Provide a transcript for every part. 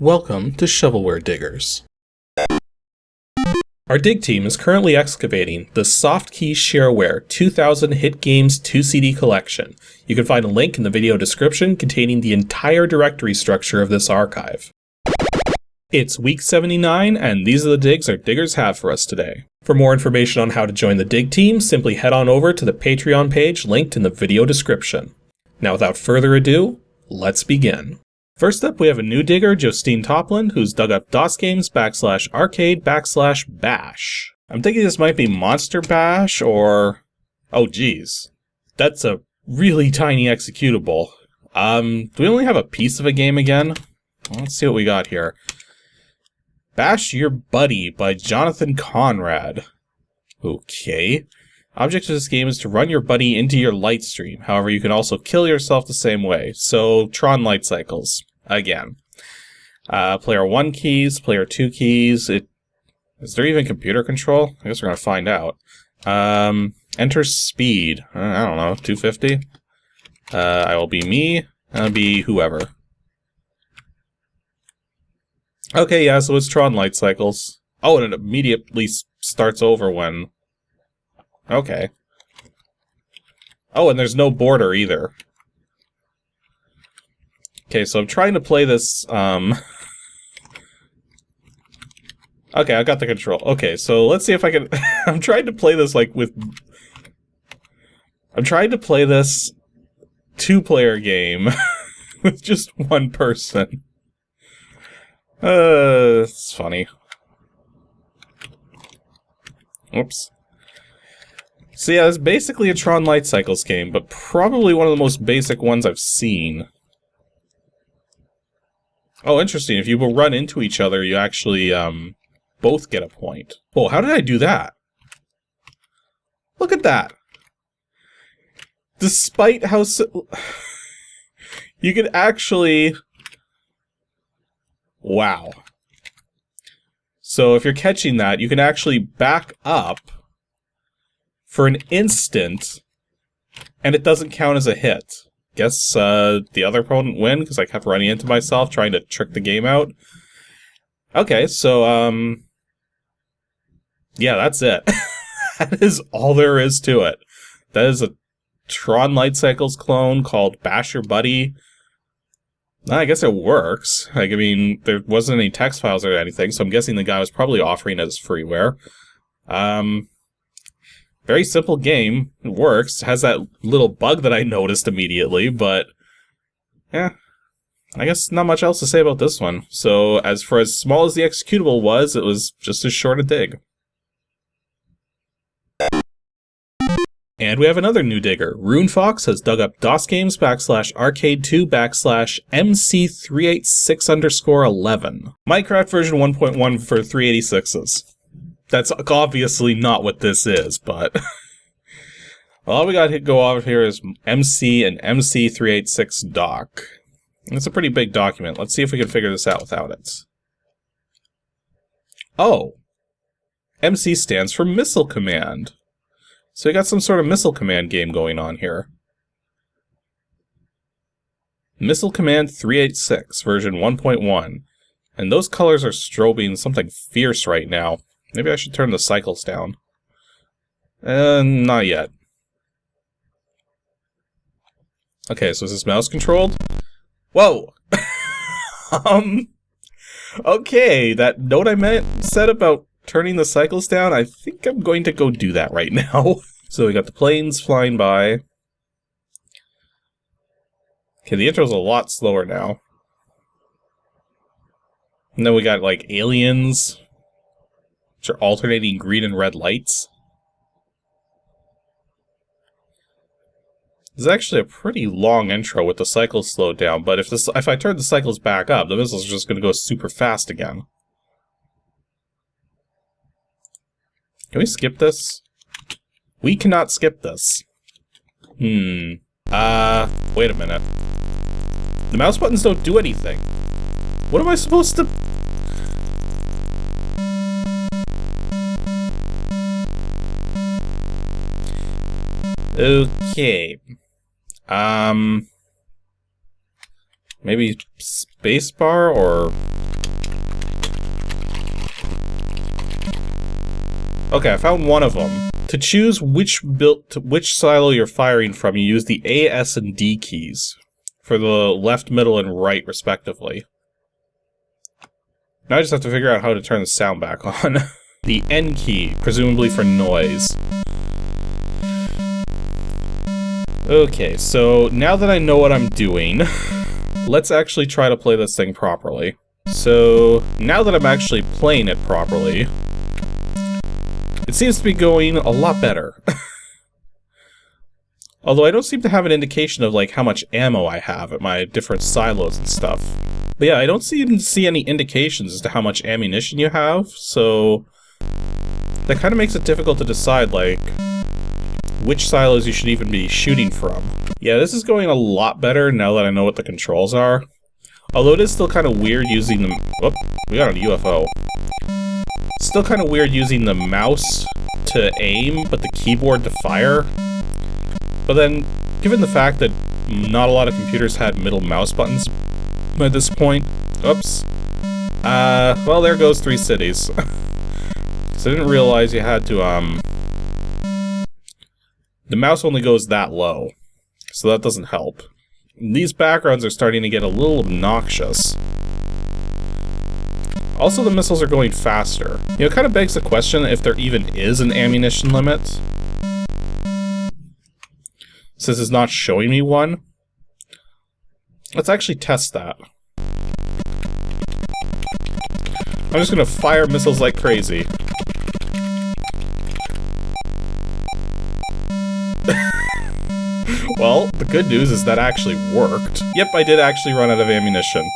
Welcome to Shovelware Diggers. Our dig team is currently excavating the Softkey Shareware 2000 Hit Games 2 CD collection. You can find a link in the video description containing the entire directory structure of this archive. It's week 79, and these are the digs our diggers have for us today. For more information on how to join the dig team, simply head on over to the Patreon page linked in the video description. Now without further ado, let's begin. First up, we have a new digger, Justine Topland, who's dug up DOSGAMES / Arcade / Bash. I'm thinking this might be Monster Bash or... oh geez. That's a really tiny executable. Do we only have a piece of a game again? Let's see what we got here. Bash Your Buddy by Jonathan Conrad. Okay. Object of this game is to run your buddy into your light stream. However, you can also kill yourself the same way. So, Tron Lightcycles. Again. Player 1 keys, player 2 keys. Is there even computer control? I guess we're gonna find out. Enter speed. I don't know, 250? I will be me, and I'll be whoever. Okay, yeah, so it's Tron Lightcycles. Oh, and it immediately starts over when... okay. Oh, and there's no border either. Okay, so I'm trying to play this, okay, I got the control. Okay, so let's see if I can... I'm trying to play this, like, with... I'm trying to play this two-player game with just one person. It's funny. Oops. So yeah, it's basically a Tron Lightcycles game, but probably one of the most basic ones I've seen. Oh, interesting. If you will run into each other, you actually, both get a point. Oh, how did I do that? Look at that! Despite how you could actually... wow. So if you're catching that, you can actually back up for an instant, and it doesn't count as a hit. Guess the other opponent win, because I kept running into myself trying to trick the game out. Okay, so, yeah, that's it. That is all there is to it. That is a Tron Lightcycles clone called Bash Your Buddy. I guess it works. Like, I mean, there wasn't any text files or anything, so I'm guessing the guy was probably offering it as freeware. Very simple game. It works. It has that little bug that I noticed immediately, but... yeah. I guess not much else to say about this one. So, as small as the executable was, it was just as short a dig. And we have another new digger. RuneFox has dug up DOSGAMES / Arcade 2 / MC386_11. Minecraft version 1.1 for 386s. That's obviously not what this is, but... all we got to go over here is MC and MC386 doc. It's a pretty big document. Let's see if we can figure this out without it. Oh! MC stands for Missile Command. So we got some sort of Missile Command game going on here. Missile Command 386, version 1.1. And those colors are strobing something fierce right now. Maybe I should turn the cycles down. Not yet. Okay, so is this mouse controlled? Whoa! Okay, that note I said about turning the cycles down, I think I'm going to go do that right now. So we got the planes flying by. Okay, the intro's a lot slower now. And then we got, like, aliens, which are alternating green and red lights. This is actually a pretty long intro with the cycles slowed down, but if I turn the cycles back up, the missiles are just going to go super fast again. Can we skip this? We cannot skip this. Wait a minute. The mouse buttons don't do anything. What am I supposed to... okay. Maybe spacebar or Okay, I found one of them. To choose which silo you're firing from, you use the A, S, and D keys for the left, middle, and right, respectively. Now I just have to figure out how to turn the sound back on. The N key, presumably for noise. Okay, so now that I know what I'm doing, let's actually try to play this thing properly. So, now that I'm actually playing it properly, it seems to be going a lot better. Although I don't seem to have an indication of, like, how much ammo I have at my different silos and stuff. But yeah, I don't seem to see any indications as to how much ammunition you have, so that kind of makes it difficult to decide, like, which silos you should even be shooting from. Yeah, this is going a lot better now that I know what the controls are. Although it is still kind of weird using the... Whoop, we got a UFO. Still kind of weird using the mouse to aim, but the keyboard to fire. But then, given the fact that not a lot of computers had middle mouse buttons at this point... Oops. Well, there goes 3 cities. So I didn't realize you had to, the mouse only goes that low, so that doesn't help. These backgrounds are starting to get a little obnoxious. Also, the missiles are going faster. You know, it kind of begs the question if there even is an ammunition limit. Since it's not showing me one. Let's actually test that. I'm just gonna fire missiles like crazy. Well, the good news is that actually worked. Yep, I did actually run out of ammunition.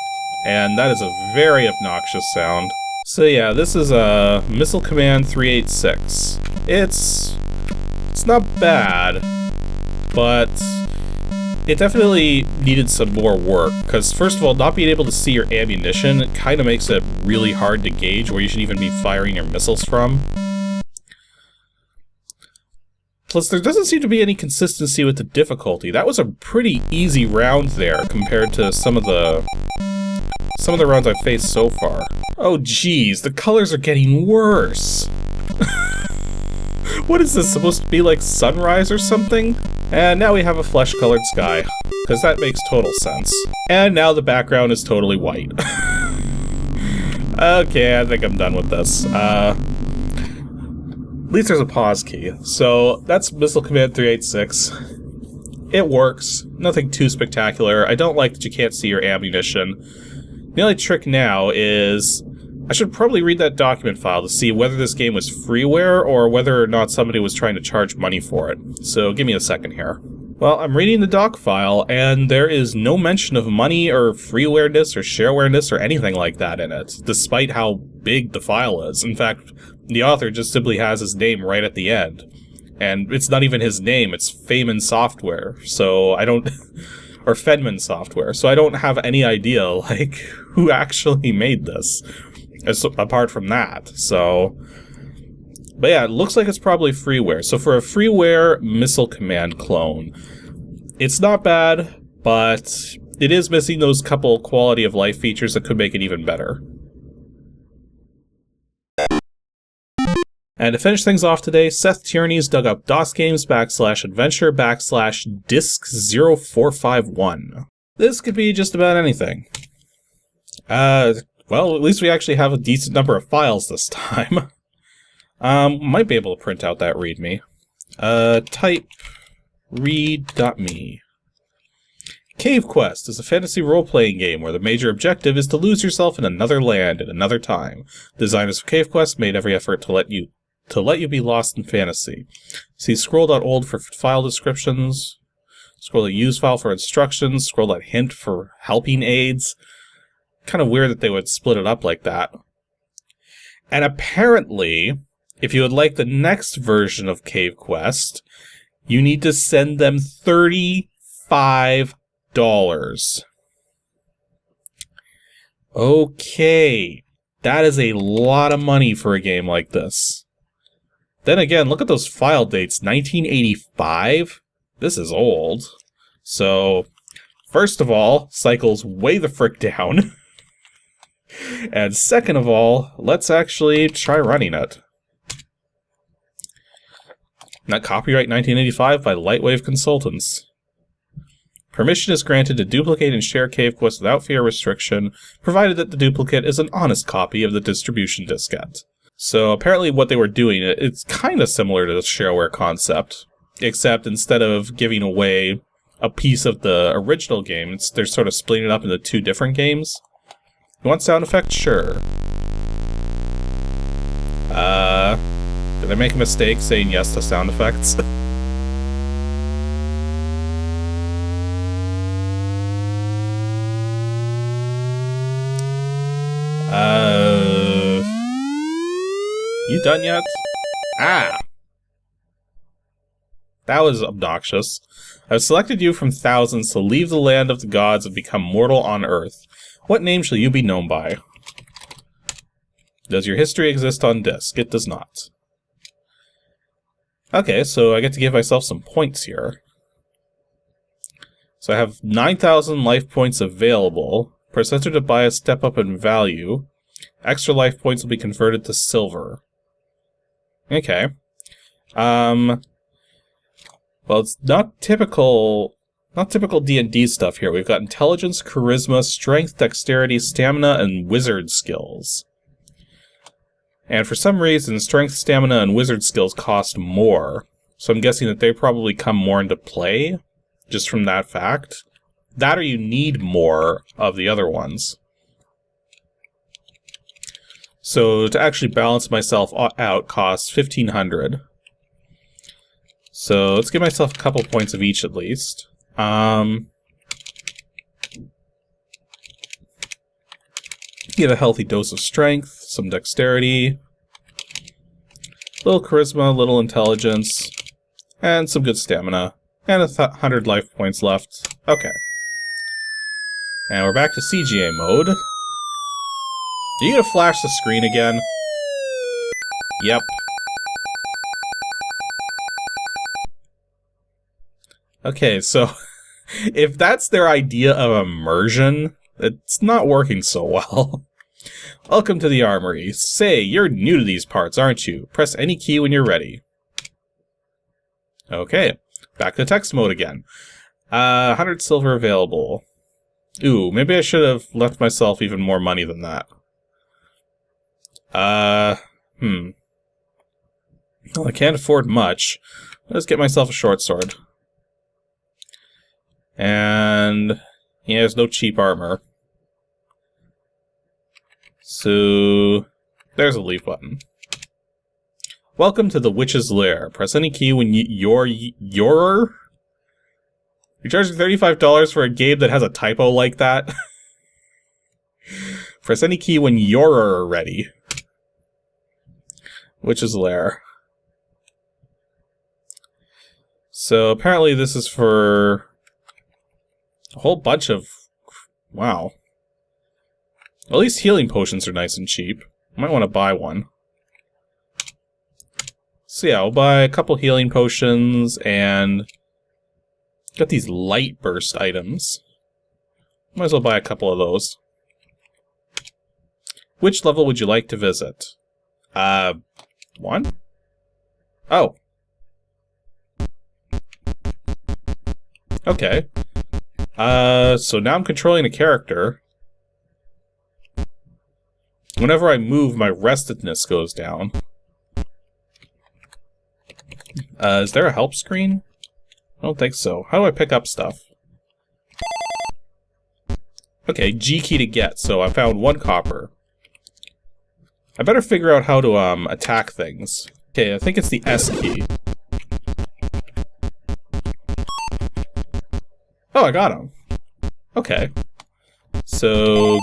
And that is a very obnoxious sound. So yeah, this is a Missile Command 386. It's not bad, but it definitely needed some more work, because first of all, not being able to see your ammunition kind of makes it really hard to gauge where you should even be firing your missiles from. Plus, there doesn't seem to be any consistency with the difficulty. That was a pretty easy round there compared to some of the rounds I've faced so far. Oh geez, the colors are getting worse. What is this, supposed to be like sunrise or something? And now we have a flesh-colored sky, because that makes total sense. And now the background is totally white. Okay, I think I'm done with this. At least there's a pause key. So that's Missile Command 386. It works. Nothing too spectacular. I don't like that you can't see your ammunition. The only trick now is I should probably read that document file to see whether this game was freeware or whether or not somebody was trying to charge money for it. So give me a second here. Well, I'm reading the doc file, and there is no mention of money or freeware-ness or shareware-ness or anything like that in it, despite how big the file is. In fact, the author just simply has his name right at the end. And it's not even his name, it's Feynman Software, so I don't... or Fedman Software, so I don't have any idea, like, who actually made this, apart from that, so... But yeah, it looks like it's probably freeware. So for a freeware Missile Command clone, it's not bad, but it is missing those couple quality of life features that could make it even better. And to finish things off today, Seth Tierney's dug up DOSGAMES /adventure /disk0451. This could be just about anything. Well, at least we actually have a decent number of files this time. Might be able to print out that readme. Type read.me. Cave Quest is a fantasy role-playing game where the major objective is to lose yourself in another land at another time. The designers of Cave Quest made every effort to let you be lost in fantasy. See scroll.old for file descriptions, scroll.use file for instructions, scroll.hint for helping aids. Kind of weird that they would split it up like that. And apparently, if you would like the next version of Cave Quest, you need to send them $35. Okay, that is a lot of money for a game like this. Then again, look at those file dates, 1985? This is old. So, first of all, cycles way the frick down. And second of all, let's actually try running it. Not copyright 1985 by Lightwave Consultants. Permission is granted to duplicate and share cave quests without fear restriction, provided that the duplicate is an honest copy of the distribution diskette. So apparently what they were doing, it's kind of similar to the Shareware concept, except instead of giving away a piece of the original game, they're sort of splitting it up into 2 different games. You want sound effects? Sure. Did I make a mistake saying yes to sound effects? You done yet? Ah! That was obnoxious. I've selected you from thousands to leave the land of the gods and become mortal on Earth. What name shall you be known by? Does your history exist on disk? It does not. Okay, so I get to give myself some points here. So I have 9,000 life points available. Press enter to buy a step up in value. Extra life points will be converted to silver. Okay. Well, it's not typical D&D stuff here. We've got intelligence, charisma, strength, dexterity, stamina, and wizard skills. And for some reason, strength, stamina, and wizard skills cost more. So I'm guessing that they probably come more into play, just from that fact. That or you need more of the other ones. So to actually balance myself out costs 1,500. So let's give myself a couple points of each at least. Get a healthy dose of strength, some dexterity, a little charisma, a little intelligence, and some good stamina, and 100 life points left. Okay. And we're back to CGA mode. Are you gonna flash the screen again? Yep. Okay, so if that's their idea of immersion, it's not working so well. Welcome to the armory. Say, you're new to these parts, aren't you? Press any key when you're ready. Okay, back to text mode again. 100 silver available. Ooh, maybe I should have left myself even more money than that. Well, I can't afford much. Let's get myself a short sword. And he has no cheap armor. So there's a leave button. Welcome to the Witch's Lair. Press any key when you're charging $35 for a game that has a typo like that. Press any key when you're ready. Witch's Lair. So apparently this is for a whole bunch of... Wow. At least healing potions are nice and cheap. Might want to buy one. So yeah, I'll buy a couple healing potions and... Got these light burst items. Might as well buy a couple of those. Which level would you like to visit? 1? Oh. Okay. So now I'm controlling a character. Whenever I move, my restedness goes down. Is there a help screen? I don't think so. How do I pick up stuff? Okay, G key to get, so I found 1 copper. I better figure out how to, attack things. Okay, I think it's the S key. Oh, I got him. Okay. So...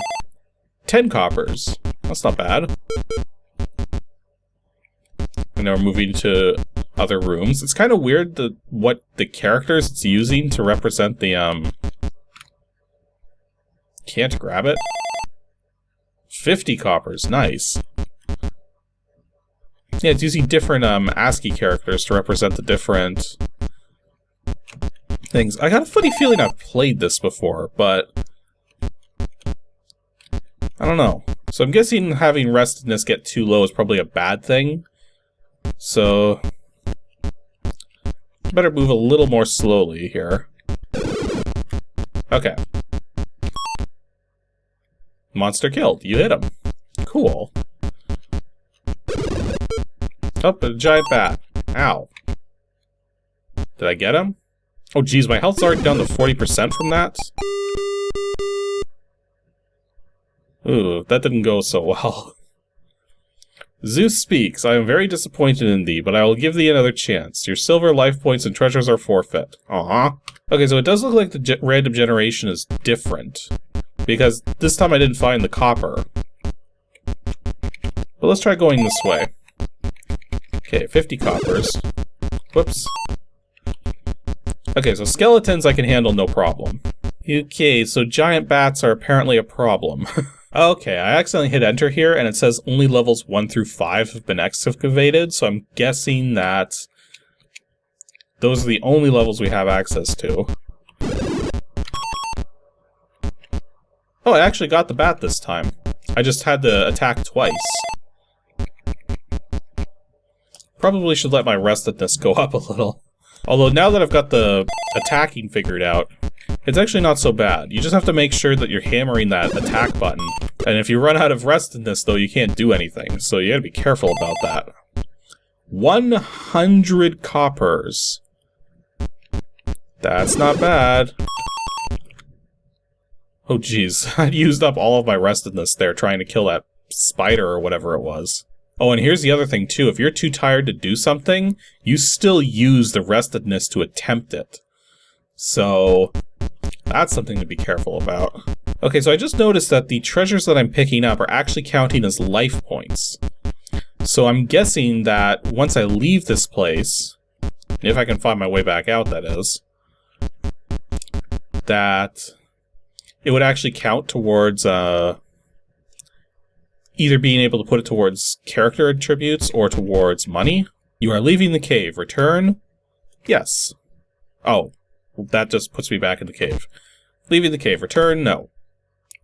10 coppers. That's not bad. And now we're moving to other rooms. It's kind of weird what the characters it's using to represent the, Can't grab it? 50 coppers. Nice. Yeah, it's using different, ASCII characters to represent the different... things. I got a funny feeling I've played this before, but... I don't know. So I'm guessing having restedness get too low is probably a bad thing. So... Better move a little more slowly here. Okay. Monster killed. You hit him. Cool. Oh, a giant bat. Ow. Did I get him? Oh geez, my health's already down to 40% from that. Ooh, that didn't go so well. Zeus speaks, I am very disappointed in thee, but I will give thee another chance. Your silver, life points, and treasures are forfeit. Okay, so it does look like the random generation is different. Because this time I didn't find the copper. But let's try going this way. Okay, 50 coppers. Whoops. Okay, so skeletons I can handle no problem. Okay, so giant bats are apparently a problem. Okay, I accidentally hit enter here, and it says only levels 1 through 5 have been excavated, so I'm guessing that those are the only levels we have access to. Oh, I actually got the bat this time. I just had to attack twice. Probably should let my restedness go up a little. Although now that I've got the attacking figured out, it's actually not so bad. You just have to make sure that you're hammering that attack button. And if you run out of restedness, though, you can't do anything. So you gotta be careful about that. 100 coppers. That's not bad. Oh geez, I used up all of my restedness there trying to kill that spider or whatever it was. Oh, and here's the other thing too. If you're too tired to do something, you still use the restedness to attempt it. So that's something to be careful about. Okay, so I just noticed that the treasures that I'm picking up are actually counting as life points. So I'm guessing that once I leave this place, if I can find my way back out, that is, that it would actually count towards either being able to put it towards character attributes or towards money. You are leaving the cave. Return? Yes. Oh, that just puts me back in the cave. Leaving the cave. Return? No.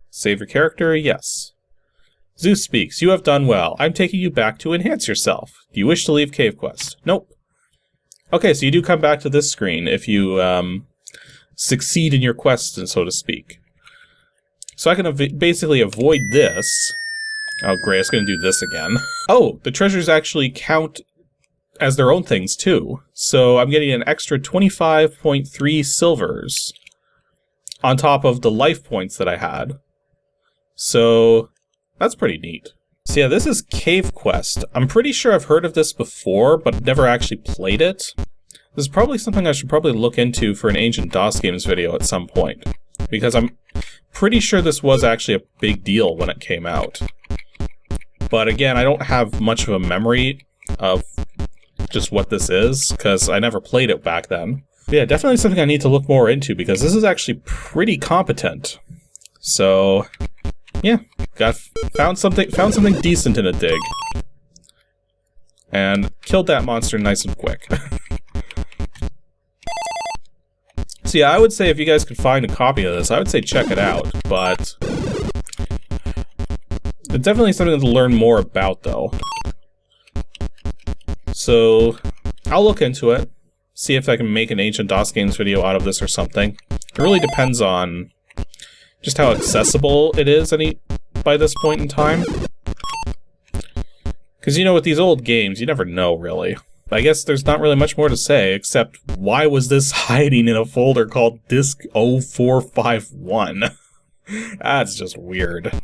Save your character? Yes. Zeus speaks. You have done well. I'm taking you back to enhance yourself. Do you wish to leave Cave Quest? Nope. Okay, so you do come back to this screen if you succeed in your quest, so to speak. So I can basically avoid this. Oh great, it's going to do this again. Oh, the treasures actually count as their own things too. So I'm getting an extra 25.3 silvers on top of the life points that I had. So that's pretty neat. So yeah, this is Cave Quest. I'm pretty sure I've heard of this before, but never actually played it. This is probably something I should probably look into for an Ancient DOSGAMES video at some point. Because I'm pretty sure this was actually a big deal when it came out. But again, I don't have much of a memory of just what this is, because I never played it back then. But yeah, definitely something I need to look more into, because this is actually pretty competent. So yeah, found something decent in a dig. And killed that monster nice and quick. So yeah, I would say if you guys could find a copy of this, I would say check it out, but it's definitely something to learn more about, though. So I'll look into it, see if I can make an Ancient DOSGAMES video out of this or something. It really depends on just how accessible it is by this point in time. Because, you know, with these old games, you never know, really. I guess there's not really much more to say, except why was this hiding in a folder called Disk 0451? That's just weird.